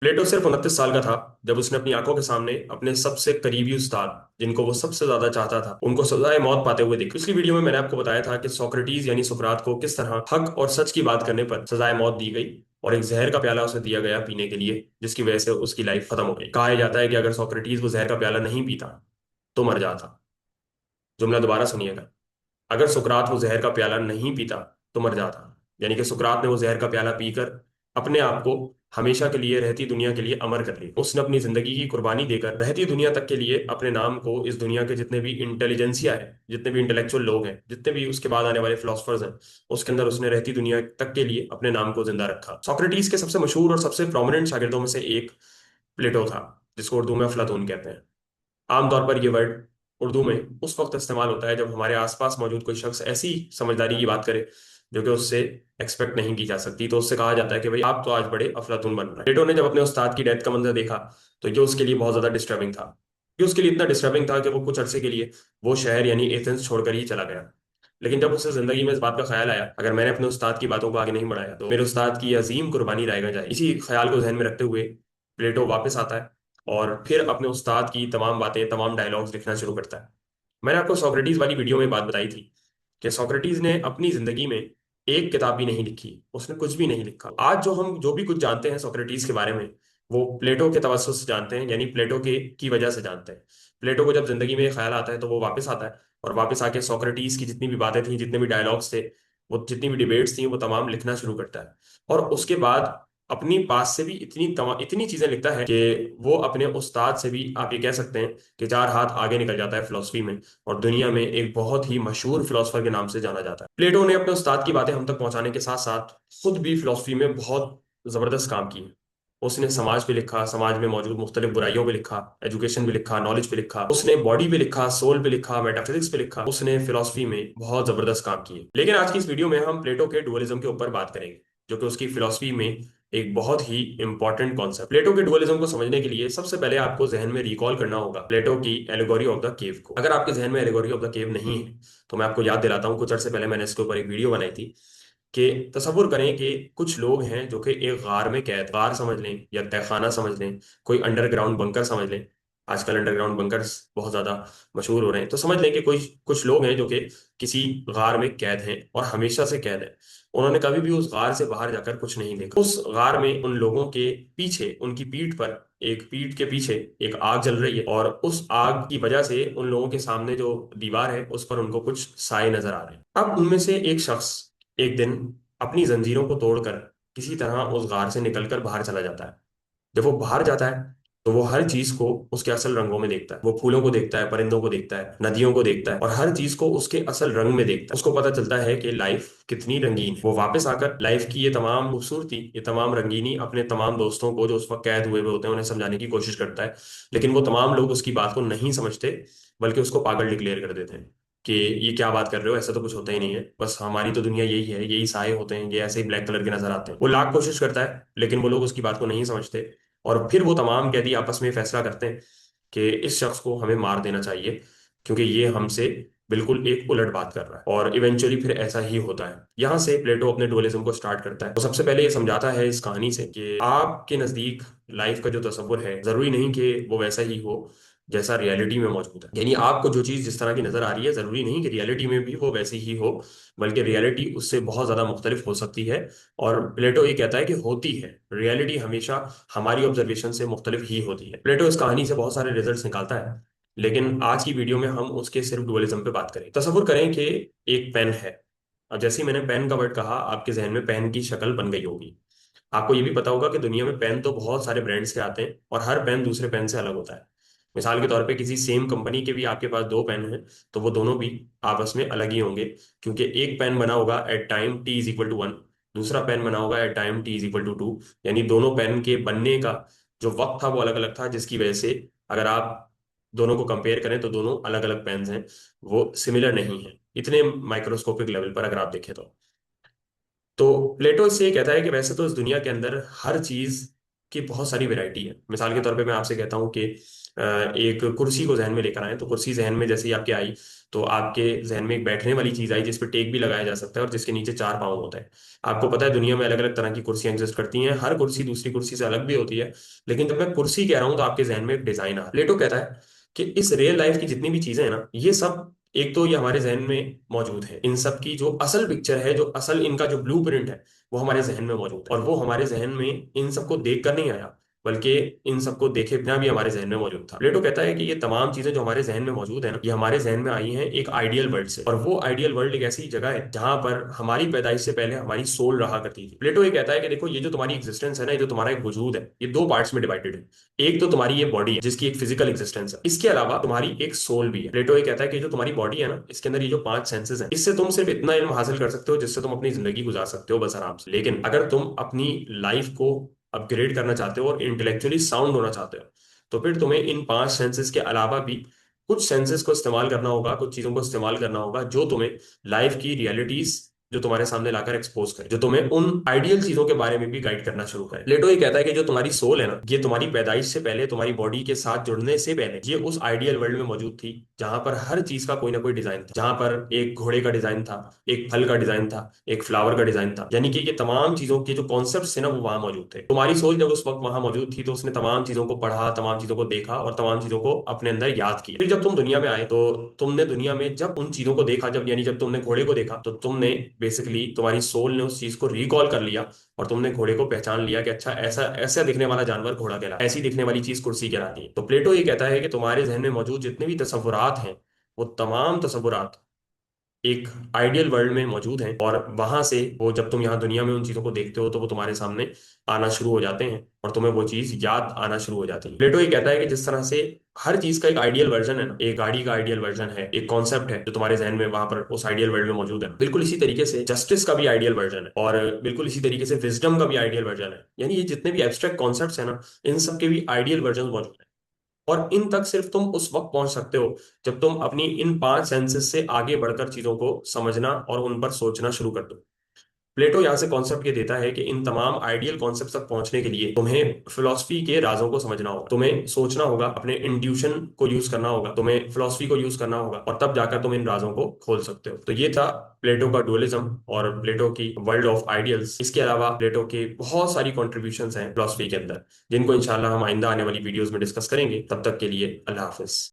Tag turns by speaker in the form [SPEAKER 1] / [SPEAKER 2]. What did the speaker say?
[SPEAKER 1] प्लेटो सिर्फ 29 साल का था जब उसने अपनी आंखों के सामने अपने सबसे करीबी उस्ताद, जिनको वो सबसे ज्यादा चाहता था, उनको सजाए मौत पाते हुए देखा। पिछली वीडियो में मैंने आपको बताया था कि सोक्रेटिस यानी सुकरात को किस तरह हक और सच की बात करने पर सजाए मौत दी गई और एक जहर का प्याला उसे दिया गया पीने के लिए, जिसकी वजह से उसकी लाइफ खत्म हो गई। कहा जाता है कि अगर सोक्रेटिस वो जहर का प्याला नहीं पीता तो मर जाता। जुमला दोबारा सुनिएगा। अगर सुकरात वो जहर का प्याला नहीं पीता तो मर जाता। यानी कि सुकरात ने वो जहर का प्याला पीकर अपने आप को हमेशा के लिए रहती दुनिया के लिए अमर कर लिया। उसने अपनी जिंदगी की कुर्बानी देकर रहती दुनिया तक के लिए अपने नाम को इस दुनिया के जितने भी इंटेलिजेंसिया है, जितने भी इंटेलेक्चुअल लोग हैं, जितने भी उसके बाद आने वाले फिलोसफर्स हैं, उसके अंदर उसने रहती दुनिया तक के लिए अपने नाम को जिंदा रखा। सोक्रेटिस के सबसे मशहूर और सबसे प्रोमिनेंट शागिर्दों में से एक प्लेटो था, जिसको उर्दू में अफलातून कहते हैं। आमतौर पर यह वर्ड उर्दू में उस वक्त इस्तेमाल होता है जब हमारे आसपास मौजूद कोई शख्स ऐसी समझदारी की बात करे जो कि उससे एक्सपेक्ट नहीं की जा सकती, तो उससे कहा जाता है कि भाई आप तो आज बड़े अफलातून बन रहे हैं। प्लेटो ने जब अपने उस्ताद की डेथ का मंजर देखा तो ये उसके लिए बहुत ज्यादा डिस्टर्बिंग था। ये उसके लिए इतना डिस्टर्बिंग था कि वो कुछ अरसे के लिए वो शहर यानी एथेंस छोड़कर ही चला गया। लेकिन जब उसे जिंदगी में इस बात का ख्याल आया, अगर मैंने अपने उस्ताद की बातों को आगे नहीं बढ़ाया तो मेरे उस्ताद की अजीम कुर्बानी रहेगा जाए। इसी ख्याल को ध्यान में रखते हुए प्लेटो वापस आता है और फिर अपने उस्ताद की तमाम बातें, तमाम डायलॉग्स लिखना शुरू करता है। मैंने आपको सोक्रेटिस वाली वीडियो में बात बताई थी कि सोक्रेटिस ने अपनी जिंदगी में एक किताब भी नहीं लिखी, उसने कुछ भी नहीं लिखा। आज जो हम जो भी कुछ जानते हैं सोक्रेटिस के बारे में, वो प्लेटो के तवज्जुह से जानते हैं, यानी प्लेटो के की वजह से जानते हैं। प्लेटो को जब जिंदगी में ये ख्याल आता है तो वो वापस आता है और वापस आके सोक्रेटिस की जितनी भी बातें थी, जितने भी डायलॉग्स थे, वो जितनी भी डिबेट्स थी, वो तमाम लिखना शुरू करता है। और उसके बाद अपनी बात से भी इतनी चीजें लिखता है कि वो अपने उस्ताद से भी आप ये कह सकते हैं कि 4 हाथ आगे निकल जाता है फिलोसफी में, और दुनिया में एक बहुत ही मशहूर फिलोसफर के नाम से जाना जाता है। प्लेटो ने अपने उस्ताद की बातें हम तक पहुंचाने के साथ साथ खुद भी फिलोसफी में बहुत जबरदस्त काम किए। उसने समाज पे लिखा, समाज में मौजूद मुख्तलिफ बुराइयों पे लिखा, एजुकेशन पे लिखा, नॉलेज पे लिखा, उसने बॉडी पे लिखा, सोल पे लिखा, मेटाफिजिक्स पे लिखा। उसने फिलोसफी में बहुत जबरदस्त काम किए। लेकिन आज की इस वीडियो में हम प्लेटो के डुअलिज्म के ऊपर बात करेंगे, जो कि उसकी फिलोसफी में एक बहुत ही इंपॉर्टेंट कॉन्सेप्ट। प्लेटो के डुअलिज्म को समझने के लिए सबसे पहले आपको जहन में रिकॉल करना होगा प्लेटो की एलिगोरी ऑफ द केव को। अगर आपके जहन में एलिगोरी ऑफ द केव नहीं है तो मैं आपको याद दिलाता हूँ, कुछ अर्से पहले मैंने इसके ऊपर एक वीडियो बनाई थी कि तसव्वुर करें कि कुछ लोग हैं जो कि एक गार में कैद, गार समझ लें या तहखाना समझ लें, कोई अंडरग्राउंड बंकर समझ लें। आजकल अंडरग्राउंड बंकर्स बहुत ज्यादा मशहूर हो रहे हैं, तो समझ लें कि कोई कुछ लोग हैं जो कि किसी गार में कैद हैं और हमेशा से कैद हैं। उन्होंने कभी भी उस गार से बाहर जाकर कुछ नहीं देखा। उस गार में उन लोगों के पीछे, उनकी पीठ पर, एक पीठ के पीछे एक आग जल रही है, और उस आग की वजह से उन लोगों के सामने जो दीवार है उस पर उनको कुछ साए नजर आ रहे हैं। अब उनमें से एक शख्स एक दिन अपनी जंजीरों को तोड़कर किसी तरह उस गार से निकलकर बाहर चला जाता है। जब वो बाहर जाता है तो वो हर चीज को उसके असल रंगों में देखता है। वो फूलों को देखता है, परिंदों को देखता है, नदियों को देखता है, और हर चीज को उसके असल रंग में देखता है। उसको पता चलता है कि लाइफ कितनी रंगीन है। वो वापस आकर लाइफ की ये तमाम खूबसूरती, ये तमाम रंगीनी अपने तमाम दोस्तों को जो उस वक्त कैद हुए हुए होते हैं उन्हें समझाने की कोशिश करता है। लेकिन वो तमाम लोग उसकी बात को नहीं समझते, बल्कि उसको पागल डिक्लेयर कर देते हैं कि ये क्या बात कर रहे हो, ऐसा तो कुछ होता ही नहीं है, बस हमारी तो दुनिया यही है, यही साए होते हैं, ये ऐसे ही ब्लैक कलर के नजर आते हैं। वो लाख कोशिश करता है लेकिन वो लोग उसकी बात को नहीं समझते, और फिर वो तमाम कैदी आपस में फैसला करते हैं कि इस शख्स को हमें मार देना चाहिए क्योंकि ये हमसे बिल्कुल एक उलट बात कर रहा है। और इवेंचुअली फिर ऐसा ही होता है। यहाँ से प्लेटो अपने डुअलिज्म को स्टार्ट करता है। तो सबसे पहले ये समझाता है इस कहानी से कि आपके नजदीक लाइफ का जो तस्वुर है जरूरी नहीं कि वो वैसा ही हो जैसा रियलिटी में मौजूद है। यानी आपको जो चीज जिस तरह की नजर आ रही है जरूरी नहीं कि रियलिटी में भी वो वैसी ही हो, बल्कि रियलिटी उससे बहुत ज्यादा मुख्तलिफ हो सकती है। और प्लेटो ये कहता है कि होती है, रियलिटी हमेशा हमारी ऑब्जर्वेशन से मुख्तलिफ ही होती है। प्लेटो इस कहानी से बहुत सारे रिजल्ट्स निकालता है, लेकिन आज की वीडियो में हम उसके सिर्फ डुअलिज्म पे बात करें। तसव्वुर करें कि एक पेन है, और जैसे ही मैंने पेन का वर्ड कहा आपके जहन में पेन की शक्ल बन गई होगी। आपको ये भी पता होगा कि दुनिया में पेन तो बहुत सारे ब्रांड्स के आते हैं और हर पेन दूसरे पेन से अलग होता है। मिसाल के तौर पे किसी सेम कंपनी के भी आपके पास दो पेन हैं तो वो दोनों भी आपस में अलग ही होंगे, क्योंकि एक पेन बना होगा at time T is equal to 1, दूसरा पेन बना होगा at time T is equal to 2। यानी दोनों पेन के बनने का जो वक्त था वो अलग अलग था, जिसकी वजह से अगर आप दोनों को कंपेयर करें तो दोनों अलग अलग पेन्स हैं, वो सिमिलर नहीं है इतने माइक्रोस्कोपिक लेवल पर अगर आप देखें तो। प्लेटो इससे ये कहता है कि वैसे तो इस दुनिया के अंदर हर चीज की बहुत सारी वैरायटी है। मिसाल के तौर पे मैं आपसे कहता हूँ कि एक कुर्सी को जहन में लेकर आए, तो कुर्सी जहन में जैसे ही आपके आई, तो आपके जहन में एक बैठने वाली चीज आई जिस पे टेक भी लगाया जा सकता है और जिसके नीचे चार पाँव होता है। आपको पता है दुनिया में अलग अलग तरह की कुर्सियां एग्जिस्ट करती हैं, हर कुर्सी दूसरी कुर्सी से अलग भी होती है। लेकिन जब मैं कुर्सी कह रहा हूं तो आपके जहन में एक डिजाइन आ, प्लेटो कहता है कि इस रियल लाइफ की जितनी भी चीजें हैं ना, ये सब एक तो ये हमारे जहन में मौजूद है, इन सब की जो असल पिक्चर है, जो असल इनका जो ब्लू प्रिंट है, वो हमारे जहन में मौजूद है। और वो हमारे जहन में इन सबको देख कर नहीं आया, बल्कि इन सबको देखे बिना भी हमारे जहन में मौजूद था। प्लेटो कहता है कि ये तमाम चीजें जो हमारे जहन में मौजूद है ना, ये हमारे जहन में आई हैं एक आइडियल वर्ल्ड से। और वो आइडियल वर्ल्ड एक ऐसी जगह है जहां पर हमारी पैदाइश से पहले हमारी सोल रहा करती थी। प्लेटो ये कहता है कि देखो, ये जो तुम्हारी एग्जिस्टेंस है ना, ये जो तुम्हारा एक वजूद है, ये दो पार्ट्स में डिवाइडेड है। एक तो तुम्हारी ये बॉडी है जिसकी एक फिजिकल एग्जिस्टेंस है, इसके अलावा तुम्हारी एक सोल भी है। प्लेटो ये कहता है कि जो तुम्हारी बॉडी है ना, इसके अंदर ये जो पांच सेंसेस हैं, इससे तुम सिर्फ इतना इल्म हासिल कर सकते हो जिससे तुम अपनी जिंदगी गुजार सकते हो बस आराम से। लेकिन अगर तुम अपनी लाइफ को अपग्रेड करना चाहते हो और इंटेलेक्चुअली साउंड होना चाहते हो, तो फिर तुम्हें इन पांच सेंसेस के अलावा भी कुछ सेंसेस को इस्तेमाल करना होगा, कुछ चीजों को इस्तेमाल करना होगा जो तुम्हें लाइफ की रियलिटीज जो तुम्हारे सामने लाकर एक्सपोज करे, जो तुम्हें उन आइडियल चीजों के बारे में भी गाइड करना शुरू करे। प्लेटो ये कहता है कि जो तुम्हारी सोल है ना, ये तुम्हारी पैदाइश से पहले, तुम्हारी बॉडी के साथ जुड़ने से पहले, ये उस आइडियल वर्ल्ड में मौजूद थी जहां पर हर चीज का कोई ना कोई डिजाइन था। जहां पर एक घोड़े का डिजाइन था, एक फल का डिजाइन था, एक फ्लावर का डिजाइन था, यानी कि ये तमाम चीजों के जो कॉन्सेप्ट थे ना, वो वहां मौजूद थे। तुम्हारी सोच जब उस वक्त वहां मौजूद थी, तो उसने तमाम चीजों को पढ़ा, तमाम चीजों को देखा और तमाम चीजों को अपने अंदर याद किया। फिर जब तुम दुनिया में आए, तो तुमने दुनिया में जब उन चीजों को देखा, जब यानी जब तुमने घोड़े को देखा, तो तुमने बेसिकली, तुम्हारी सोल ने उस चीज को रिकॉल कर लिया और तुमने घोड़े को पहचान लिया कि अच्छा, ऐसा ऐसा दिखने वाला जानवर घोड़ा कहला, ऐसी दिखने वाली चीज कुर्सी कहलाती है। तो प्लेटो ये कहता है कि तुम्हारे जहन में मौजूद जितने भी तस्वुरात हैं, वो तमाम तस्वुरात एक आइडियल वर्ल्ड में मौजूद हैं, और वहां से वो जब तुम यहाँ दुनिया में उन चीजों को देखते हो, तो वो तुम्हारे सामने आना शुरू हो जाते हैं और तुम्हें वो चीज याद आना शुरू हो जाती है। प्लेटो ये कहता है कि जिस तरह से हर चीज का एक आइडियल वर्जन है ना, एक गाड़ी का आइडियल वर्जन है, एक कॉन्सेप्ट है जो तुम्हारे जहन में वहां पर उस आइडियल वर्ल्ड में मौजूद है, बिल्कुल इसी तरीके से जस्टिस का भी आइडियल वर्जन है, और बिल्कुल इसी तरीके से विजडम का भी आइडियल वर्जन है। यानी ये जितने भी एब्स्ट्रैक्ट कॉन्सेप्ट्स हैं ना, इन सब के भी आइडियल वर्जन मौजूद है। और इन तक सिर्फ तुम उस वक्त पहुंच सकते हो जब तुम अपनी इन पांच सेंसेस से आगे बढ़कर चीजों को समझना और उन पर सोचना शुरू कर दो। प्लेटो यहाँ से कॉन्सेप्ट ये देता है कि इन तमाम आइडियल कॉन्सेप्ट तक पहुंचने के लिए तुम्हें फिलॉसफी के राजों को समझना होगा, तुम्हें सोचना होगा, अपने इंट्यूशन को यूज करना होगा, तुम्हें फिलॉसफी को यूज करना होगा, और तब जाकर तुम इन राजों को खोल सकते हो। तो ये था प्लेटो का डुअलिज्म और प्लेटो की वर्ल्ड ऑफ आइडियल्स। इसके अलावा प्लेटो के बहुत सारी कॉन्ट्रीब्यूशंस हैं फिलॉसफी के अंदर, जिनको इंशाल्लाह हम आइंदा आने वाली वीडियोस में डिस्कस करेंगे। तब तक के लिए अल्लाह हाफिज।